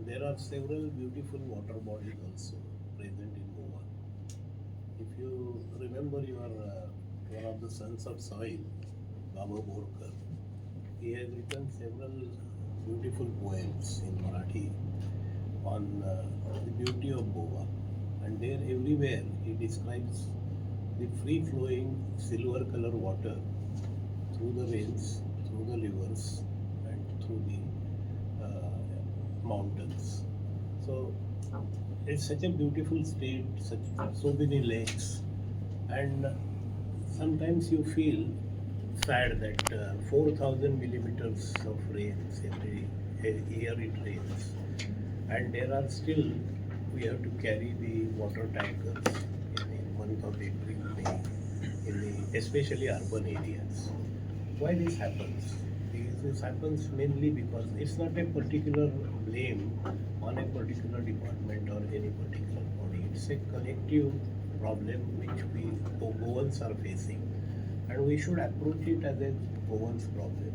there are several beautiful water bodies also present in Goa. If you remember one of the sons of soil, Baba Borkar, he has written several beautiful poems in Marathi on the beauty of Goa. And there everywhere he describes the free-flowing silver color water through the rains, through the rivers, and through the mountains. So it's such a beautiful state, so many lakes, and sometimes you feel sad that 4,000 millimeters of rains every year it rains, and there are still we have to carry the water tankers in the month of April, May, in the especially urban areas. Why this happens? This happens mainly because it's not a particular blame on a particular department or any particular body. It's a collective problem which we Goans are facing, and we should approach it as a Goans problem.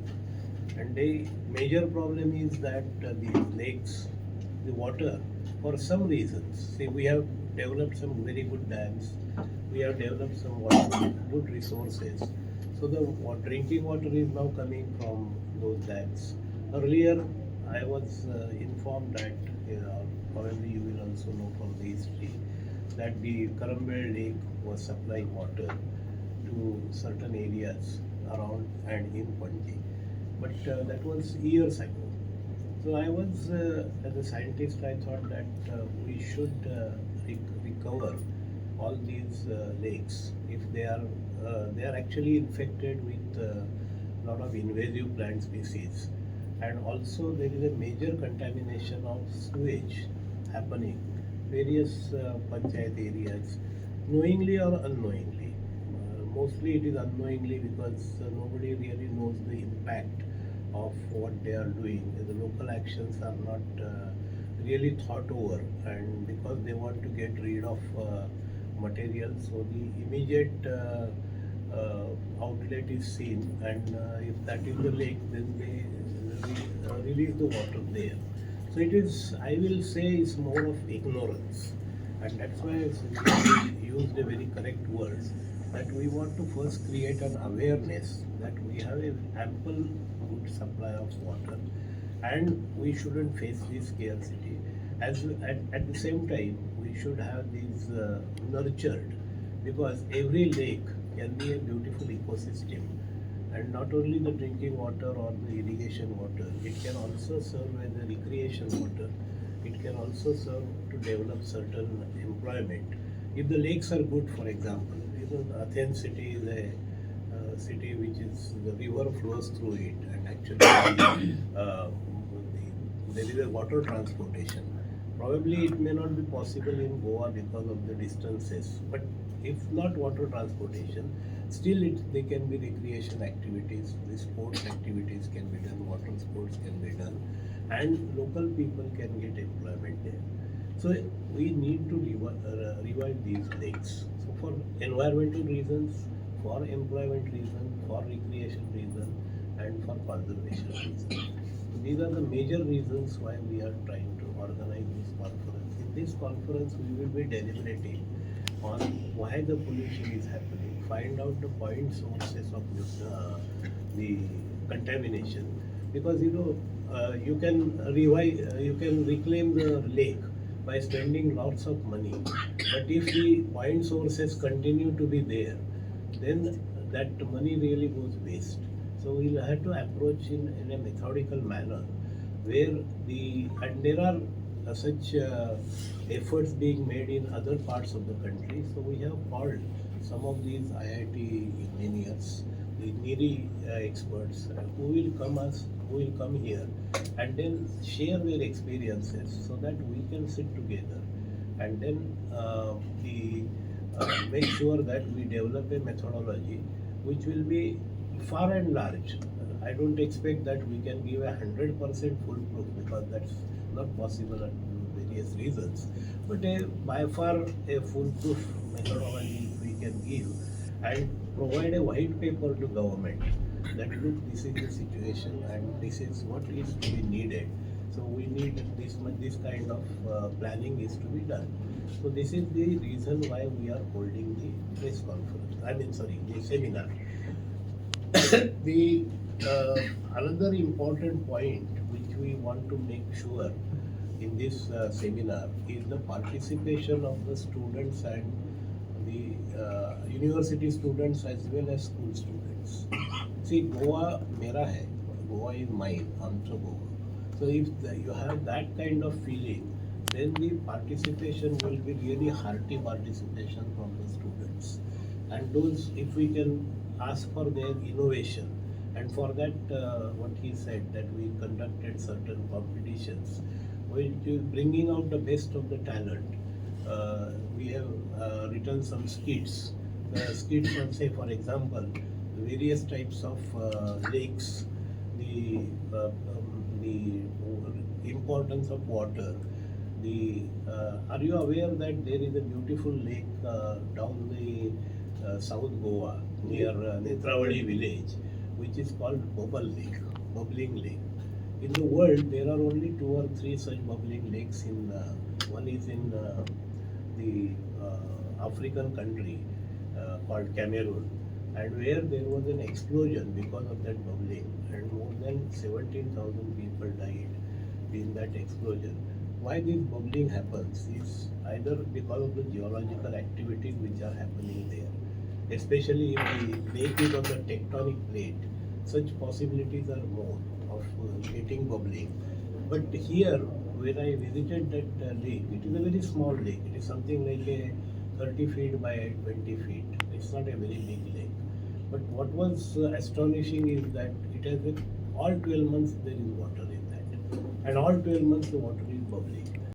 And the major problem is that the lakes, the water, for some reasons, see, we have developed some very good dams, we have developed some water, good resources. So the drinking water is now coming from those dams. Earlier, I was informed that, probably you will also know from the history, that the Karambel Lake was supplying water to certain areas around and in Panji. But that was years ago. So I was, as a scientist, I thought that we should recover all these lakes if they are actually infected with a lot of invasive plant species, and also there is a major contamination of sewage happening various panchayat areas, knowingly or unknowingly. Mostly it is unknowingly because nobody really knows the impact of what they are doing. The local actions are not really thought over, and because they want to get rid of material, so the immediate outlet is seen, and if that is the lake, then they release the water there. So it is, I will say, it's more of ignorance, and that's why I used a very correct word, that we want to first create an awareness that we have an ample good supply of water, and we shouldn't face this scarcity. At the same time, we should have these nurtured, because every lake can be a beautiful ecosystem, and not only the drinking water or the irrigation water, it can also serve as a recreation water. It can also serve to develop certain employment. If the lakes are good, for example, Athens city is a city which is, the river flows through it, and actually there is a water transportation. Probably it may not be possible in Goa because of the distances, but if not water transportation, still they can be recreation activities, the sports activities can be done, water sports can be done, and local people can get employment there. So we need to revive these lakes. So for environmental reasons, for employment reason, for recreation reason, and for conservation reason. So these are the major reasons why we are trying to organize this conference. In this conference, we will be deliberating on why the pollution is happening, find out the point sources of the contamination, because you can you can reclaim the lake by spending lots of money, but if the point sources continue to be there, then that money really goes waste. So we'll have to approach in a methodical manner, where and there are such efforts being made in other parts of the country. So we have called some of these IIT engineers, the NIRI experts, who will come here and then share their experiences, so that we can sit together and then make sure that we develop a methodology which will be far and large. I don't expect that we can give 100% foolproof, because that's not possible at various reasons. But by far a foolproof methodology we can give, and provide a white paper to government that look, this is the situation and this is what is to be needed. So we need this kind of planning is to be done. So this is the reason why we are holding the press conference. I mean, sorry, the seminar. The another important point which we want to make sure in this seminar is the participation of the students and the university students as well as school students. See, Goa mera hai, Goa is mine, amcha Goa. So if you have that kind of feeling, then the participation will be really hearty participation from the students. And those, if we can ask for their innovation, and for that, what he said, that we conducted certain competitions, which is bringing out the best of the talent. We have written some skits. Skits on, say, for example, various types of lakes, the importance of water. Are you aware that there is a beautiful lake down the South Goa near Netravadi village, which is called Bubbling Lake. In the world, there are only 2 or 3 such bubbling lakes. One is in the African country called Cameroon, and where there was an explosion because of that bubbling, and more than 17,000 people died in that explosion. Why this bubbling happens is either because of the geological activities which are happening there, especially if the lake is on the tectonic plate. Such possibilities are more of getting bubbling. But here, when I visited that lake, it is a very small lake. It is something like a 30 feet by 20 feet. It's not a very big lake. But what was astonishing is that it has all 12 months there is water in that. And all 12 months the water is bubbling.